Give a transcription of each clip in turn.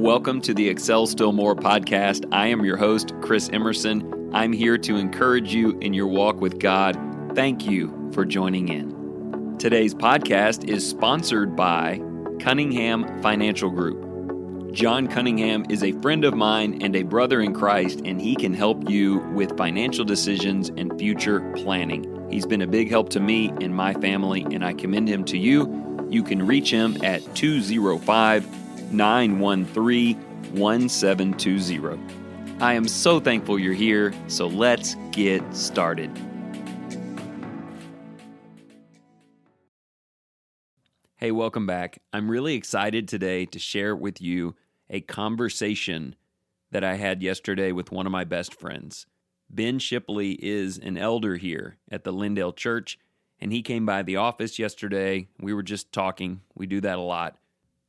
Welcome to the Excel Still More podcast. I am your host, Chris Emerson. I'm here to encourage you in your walk with God. Thank you for joining in. Today's podcast is sponsored by Cunningham Financial Group. John Cunningham is a friend of mine and a brother in Christ, and he can help you with financial decisions and future planning. He's been a big help to me and my family, and I commend him to you. You can reach him at 205-913-1720. I am so thankful you're here, so let's get started. Hey, welcome back. I'm really excited today to share with you a conversation that I had yesterday with one of my best friends. Ben Shipley is an elder here at the Lindale Church, and he came by the office yesterday. We were just talking. We do that a lot.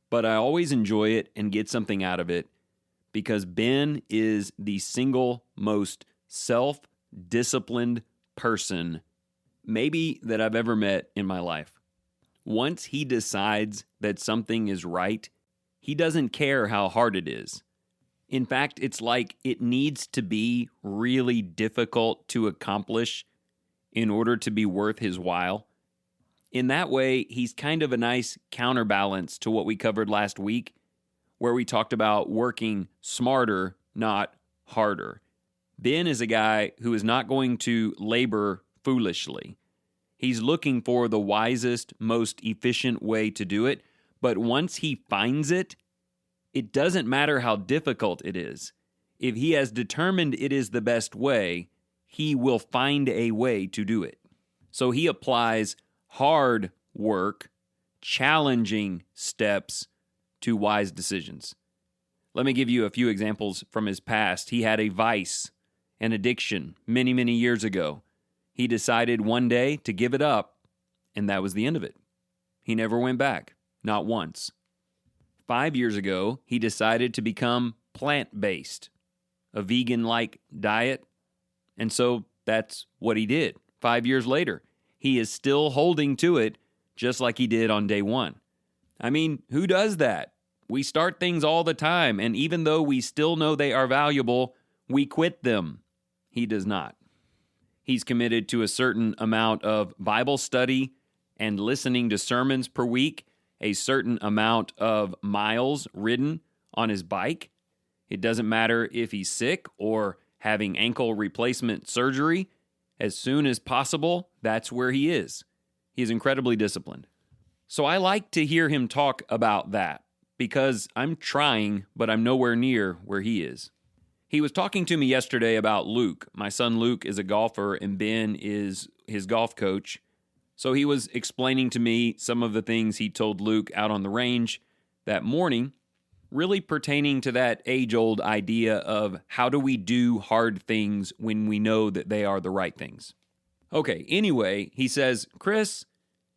But I always enjoy it and get something out of it because Ben is the single most self-disciplined person maybe that I've ever met in my life. Once he decides that something is right, he doesn't care how hard it is. In fact, it's like it needs to be really difficult to accomplish in order to be worth his while. In that way, he's kind of a nice counterbalance to what we covered last week, where we talked about working smarter, not harder. Ben is a guy who is not going to labor foolishly. He's looking for the wisest, most efficient way to do it, but once he finds it, it doesn't matter how difficult it is. If he has determined it is the best way, he will find a way to do it. So he applies hard work, challenging steps to wise decisions. Let me give you a few examples from his past. He had a vice, an addiction, many, many years ago. He decided one day to give it up, and that was the end of it. He never went back, not once. 5 years ago, he decided to become plant-based, a vegan-like diet, and so that's what he did. 5 years later, he is still holding to it just like he did on day one. I mean, who does that? We start things all the time, and even though we still know they are valuable, we quit them. He does not. He's committed to a certain amount of Bible study and listening to sermons per week, a certain amount of miles ridden on his bike. It doesn't matter if he's sick or having ankle replacement surgery. As soon as possible, that's where he is. He's incredibly disciplined. So I like to hear him talk about that because I'm trying, but I'm nowhere near where he is. He was talking to me yesterday about Luke. My son Luke is a golfer, and Ben is his golf coach. So he was explaining to me some of the things he told Luke out on the range that morning, really pertaining to that age-old idea of how do we do hard things when we know that they are the right things. Okay, anyway, he says, Chris,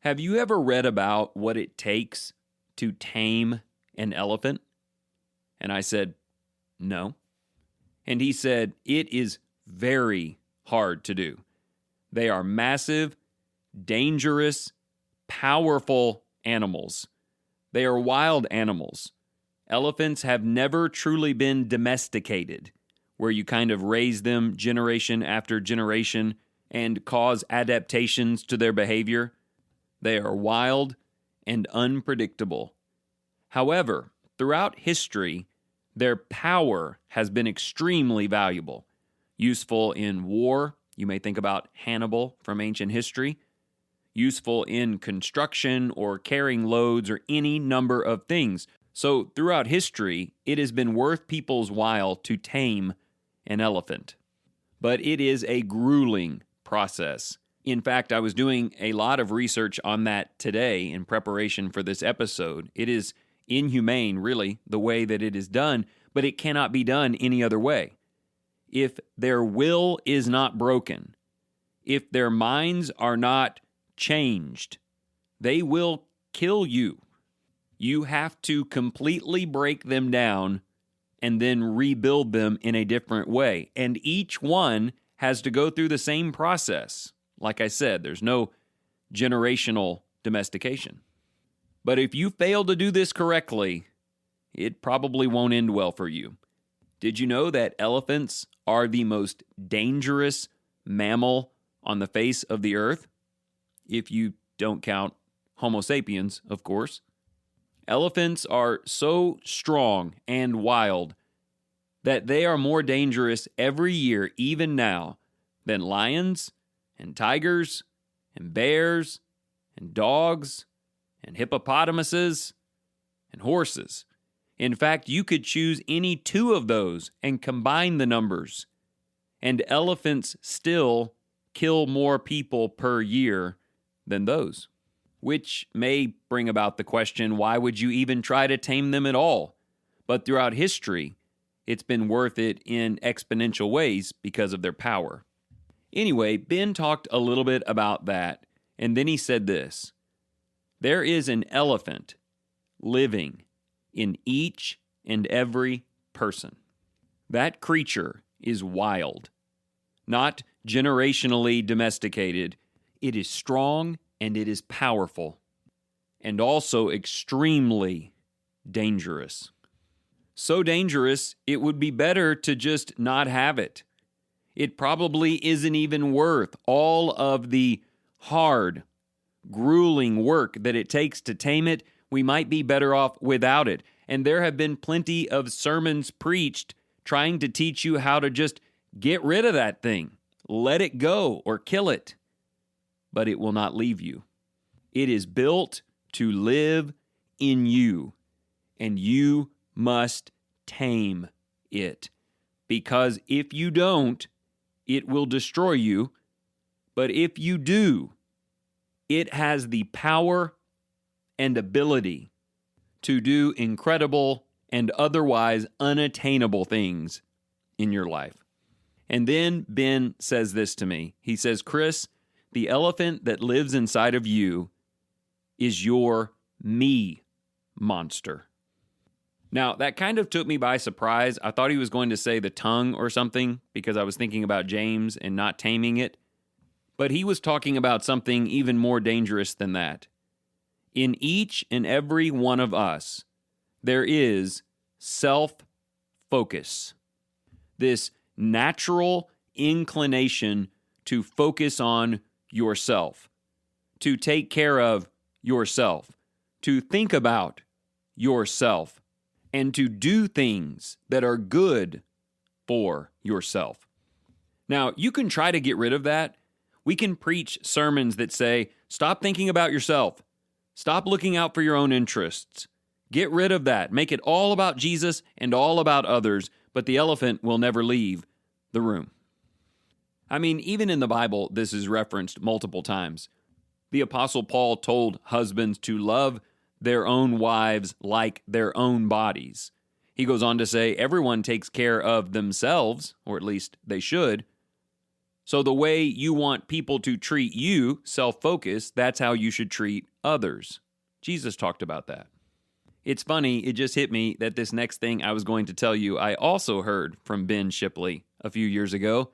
have you ever read about what it takes to tame an elephant? And I said, no. And he said, it is very hard to do. They are massive, dangerous, powerful animals. They are wild animals. Elephants have never truly been domesticated, where you kind of raise them generation after generation and cause adaptations to their behavior. They are wild and unpredictable. However, throughout history, their power has been extremely valuable, useful in war. You may think about Hannibal from ancient history. Useful in construction or carrying loads or any number of things. So throughout history, it has been worth people's while to tame an elephant. But it is a grueling process. In fact, I was doing a lot of research on that today in preparation for this episode. It is inhumane, really, the way that it is done, but it cannot be done any other way. If their will is not broken, if their minds are not changed, they will kill you. You have to completely break them down and then rebuild them in a different way. And each one has to go through the same process. Like I said, there's no generational domestication. But if you fail to do this correctly, it probably won't end well for you. Did you know that elephants are the most dangerous mammal on the face of the earth? If you don't count Homo sapiens, of course. Elephants are so strong and wild that they are more dangerous every year, even now, than lions and tigers and bears and dogs and hippopotamuses and horses. In fact, you could choose any two of those and combine the numbers, and elephants still kill more people per year than those. Which may bring about the question, why would you even try to tame them at all? But throughout history, it's been worth it in exponential ways because of their power. Anyway, Ben talked a little bit about that, and then he said this: there is an elephant living in each and every person. That creature is wild, not generationally domesticated. It is strong and it is powerful, and also extremely dangerous. So dangerous, it would be better to just not have it. It probably isn't even worth all of the hard, grueling work that it takes to tame it. We might be better off without it. And there have been plenty of sermons preached trying to teach you how to just get rid of that thing, let it go, or kill it. But it will not leave you. It is built to live in you, and you must tame it. Because if you don't, it will destroy you. But if you do, it has the power and ability to do incredible and otherwise unattainable things in your life. And then Ben says this to me. He says, Chris, the elephant that lives inside of you is your me monster. Now, that kind of took me by surprise. I thought he was going to say the tongue or something because I was thinking about James and not taming it. But he was talking about something even more dangerous than that. In each and every one of us, there is self-focus. This natural inclination to focus on yourself, to take care of yourself, to think about yourself, and to do things that are good for yourself. Now, you can try to get rid of that. We can preach sermons that say, stop thinking about yourself. Stop looking out for your own interests. Get rid of that. Make it all about Jesus and all about others, but the elephant will never leave the room. I mean, even in the Bible, this is referenced multiple times. The Apostle Paul told husbands to love their own wives like their own bodies. He goes on to say, everyone takes care of themselves, or at least they should. So the way you want people to treat you, self-focused, that's how you should treat others. Jesus talked about that. It's funny, it just hit me that this next thing I was going to tell you, I also heard from Ben Shipley a few years ago.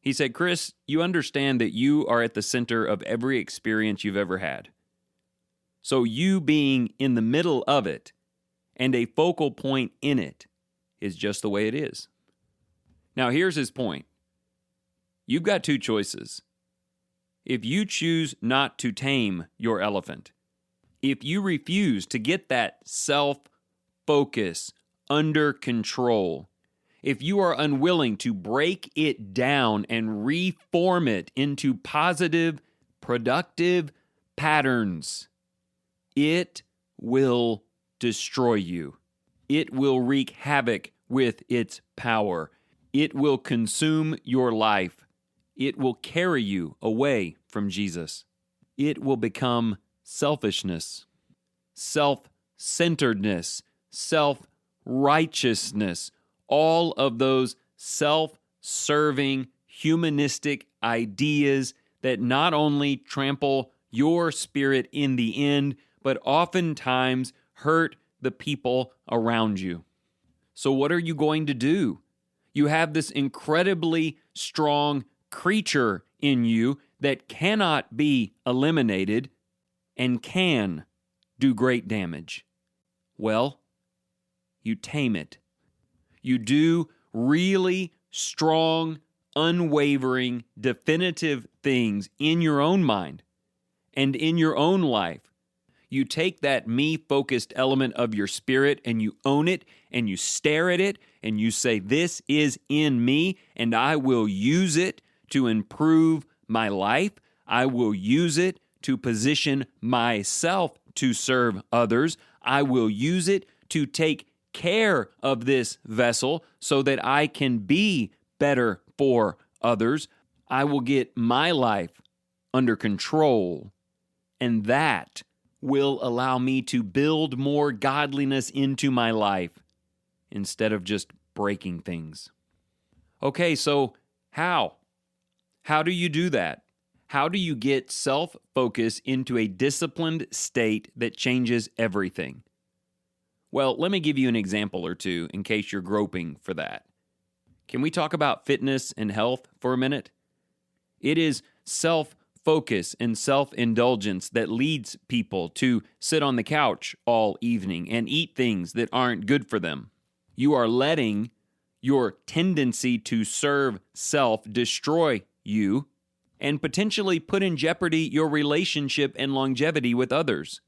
He said, Chris, you understand that you are at the center of every experience you've ever had. So you being in the middle of it and a focal point in it is just the way it is. Now, here's his point. You've got two choices. If you choose not to tame your elephant, if you refuse to get that self-focus under control, if you are unwilling to break it down and reform it into positive, productive patterns, it will destroy you. It will wreak havoc with its power. It will consume your life. It will carry you away from Jesus. It will become selfishness, self-centeredness, self-righteousness, all of those self-serving, humanistic ideas that not only trample your spirit in the end, but oftentimes hurt the people around you. So what are you going to do? You have this incredibly strong creature in you that cannot be eliminated and can do great damage. Well, you tame it. You do really strong, unwavering, definitive things in your own mind and in your own life. You take that me-focused element of your spirit and you own it and you stare at it and you say, this is in me and I will use it to improve my life. I will use it to position myself to serve others. I will use it to take care of this vessel so that I can be better for others. I will get my life under control, and that will allow me to build more godliness into my life instead of just breaking things. Okay, so how? How do you do that? How do you get self-focus into a disciplined state that changes everything? Well, let me give you an example or two in case you're groping for that. Can we talk about fitness and health for a minute? It is self-focus and self-indulgence that leads people to sit on the couch all evening and eat things that aren't good for them. You are letting your tendency to serve self destroy you and potentially put in jeopardy your relationship and longevity with others.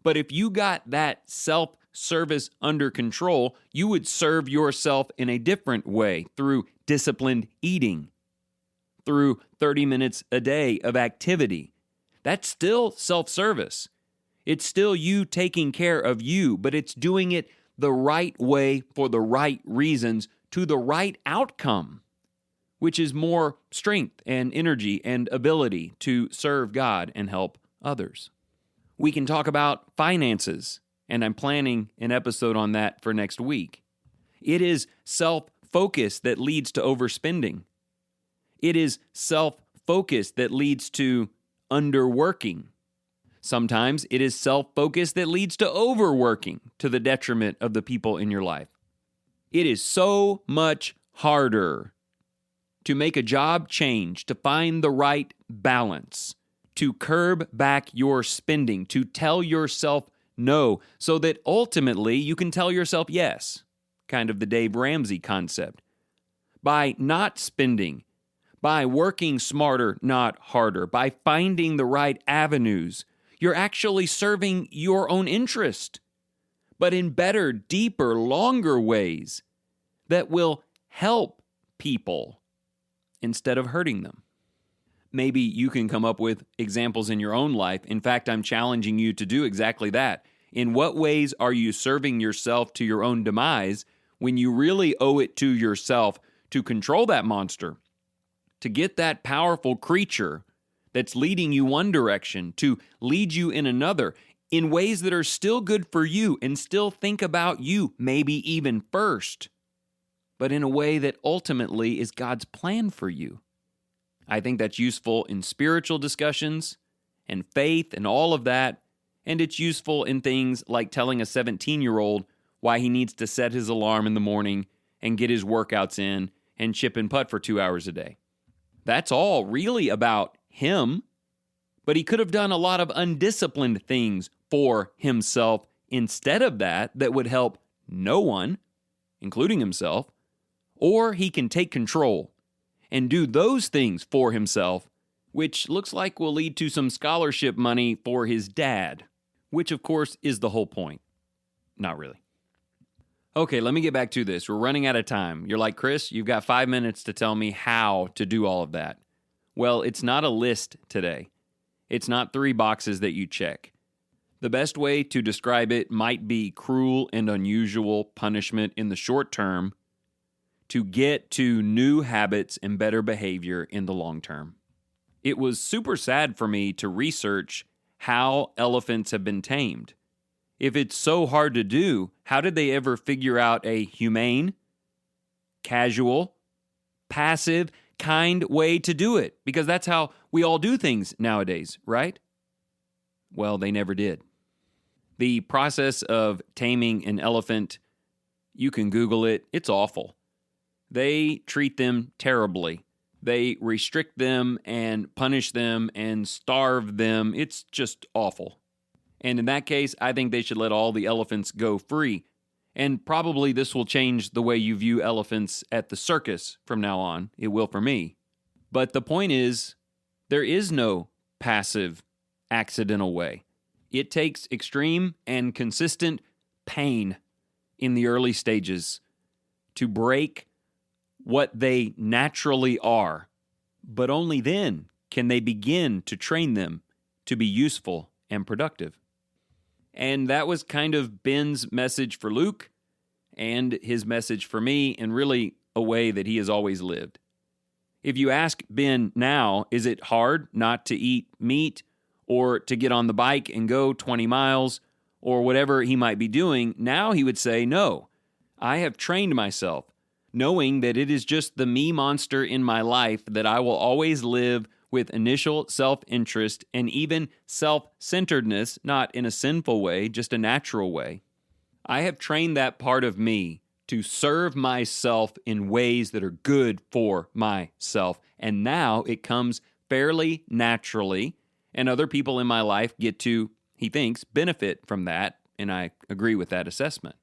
But if you got that self-service under control, you would serve yourself in a different way through disciplined eating, through 30 minutes a day of activity. That's still self-service. It's still you taking care of you, but it's doing it the right way for the right reasons to the right outcome, which is more strength and energy and ability to serve God and help others. We can talk about finances, and I'm planning an episode on that for next week. It is self-focus that leads to overspending. It is self-focus that leads to underworking. Sometimes it is self-focus that leads to overworking to the detriment of the people in your life. It is so much harder to make a job change, to find the right balance, to curb back your spending, to tell yourself no, so that ultimately you can tell yourself yes, kind of the Dave Ramsey concept. By not spending, by working smarter, not harder, by finding the right avenues, you're actually serving your own interest, but in better, deeper, longer ways that will help people instead of hurting them. Maybe you can come up with examples in your own life. In fact, I'm challenging you to do exactly that. In what ways are you serving yourself to your own demise when you really owe it to yourself to control that monster, to get that powerful creature that's leading you one direction to lead you in another in ways that are still good for you and still think about you, maybe even first, but in a way that ultimately is God's plan for you? I think that's useful in spiritual discussions and faith and all of that, and it's useful in things like telling a 17-year-old why he needs to set his alarm in the morning and get his workouts in and chip and putt for 2 hours a day. That's all really about him, but he could have done a lot of undisciplined things for himself instead of that would help no one, including himself, or he can take control and do those things for himself, which looks like will lead to some scholarship money for his dad, which of course is the whole point. Not really. Okay, let me get back to this. We're running out of time. You're like, Chris, you've got 5 minutes to tell me how to do all of that. Well, it's not a list today. It's not 3 boxes that you check. The best way to describe it might be cruel and unusual punishment in the short term to get to new habits and better behavior in the long term. It was super sad for me to research how elephants have been tamed. If it's so hard to do, how did they ever figure out a humane, casual, passive, kind way to do it? Because that's how we all do things nowadays, right? Well, they never did. The process of taming an elephant, you can Google it, it's awful. They treat them terribly. They restrict them and punish them and starve them. It's just awful. And in that case, I think they should let all the elephants go free And probably this will change the way you view elephants at the circus from now on. It will for me. But the point is, there is no passive, accidental way. It takes extreme and consistent pain in the early stages to break what they naturally are. But only then can they begin to train them to be useful and productive. And that was kind of Ben's message for Luke and his message for me, and really a way that he has always lived. If you ask Ben now, is it hard not to eat meat or to get on the bike and go 20 miles or whatever he might be doing? Now he would say, no, I have trained myself, knowing that it is just the me monster in my life that I will always live with initial self-interest and even self-centeredness, not in a sinful way, just a natural way. I have trained that part of me to serve myself in ways that are good for myself. And now it comes fairly naturally, and other people in my life get to, he thinks, benefit from that, and I agree with that assessment.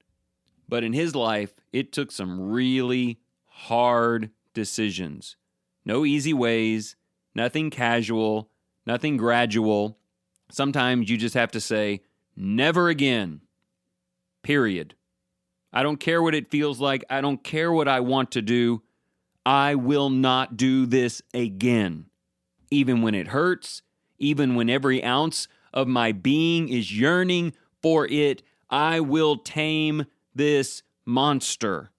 But in his life, it took some really hard decisions. No easy ways, nothing casual, nothing gradual. Sometimes you just have to say, never again, period. I don't care what it feels like. I don't care what I want to do. I will not do this again. Even when it hurts, even when every ounce of my being is yearning for it, I will tame this monster.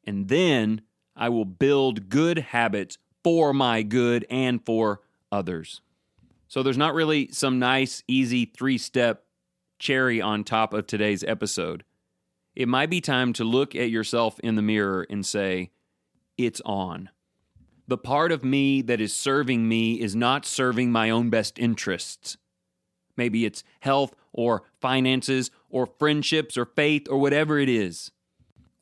And then I will build good habits for my good and for others. So there's not really some nice, easy 3-step cherry on top of today's episode. It might be time to look at yourself in the mirror and say, it's on. The part of me that is serving me is not serving my own best interests. Maybe it's health or finances or friendships or faith or whatever it is.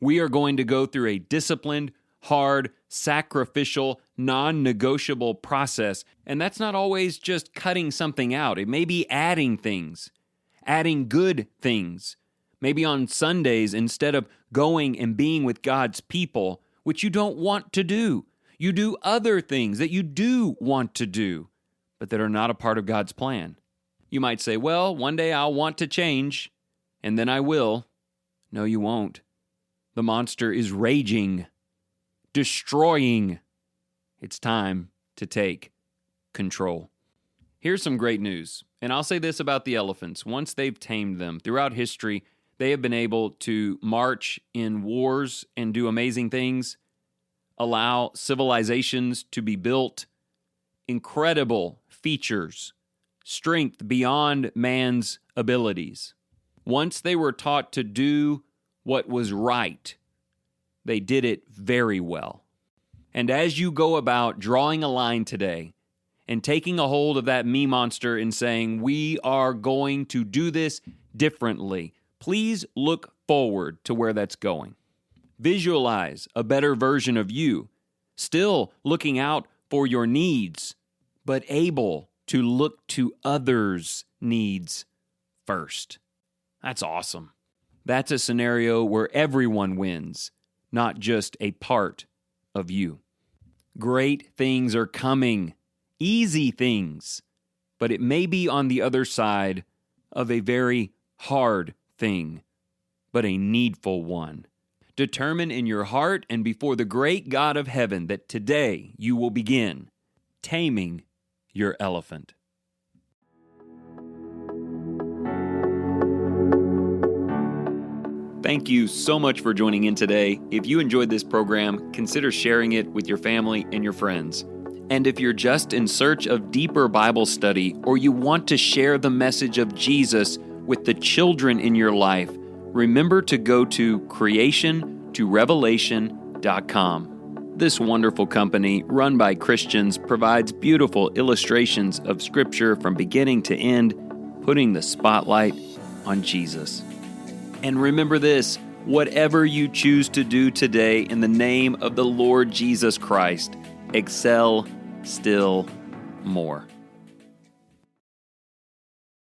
We are going to go through a disciplined, hard, sacrificial, non-negotiable process. And that's not always just cutting something out. It may be adding things, adding good things. Maybe on Sundays, instead of going and being with God's people, which you don't want to do, you do other things that you do want to do, but that are not a part of God's plan. You might say, well, one day I'll want to change, and then I will. No, you won't. The monster is raging, destroying. It's time to take control. Here's some great news, and I'll say this about the elephants. Once they've tamed them, throughout history, they have been able to march in wars and do amazing things, allow civilizations to be built, incredible features, strength beyond man's abilities. Once they were taught to do what was right, they did it very well. And as you go about drawing a line today and taking a hold of that me monster and saying, we are going to do this differently, please look forward to where that's going. Visualize a better version of you, still looking out for your needs, but able to look to others' needs first. That's awesome. That's a scenario where everyone wins, not just a part of you. Great things are coming, easy things, but it may be on the other side of a very hard thing, but a needful one. Determine in your heart and before the great God of heaven that today you will begin taming your elephant. Thank you so much for joining in today. If you enjoyed this program, consider sharing it with your family and your friends. And if you're just in search of deeper Bible study or you want to share the message of Jesus with the children in your life, remember to go to creationtorevelation.com. This wonderful company, run by Christians, provides beautiful illustrations of Scripture from beginning to end, putting the spotlight on Jesus. And remember this, whatever you choose to do today in the name of the Lord Jesus Christ, excel still more.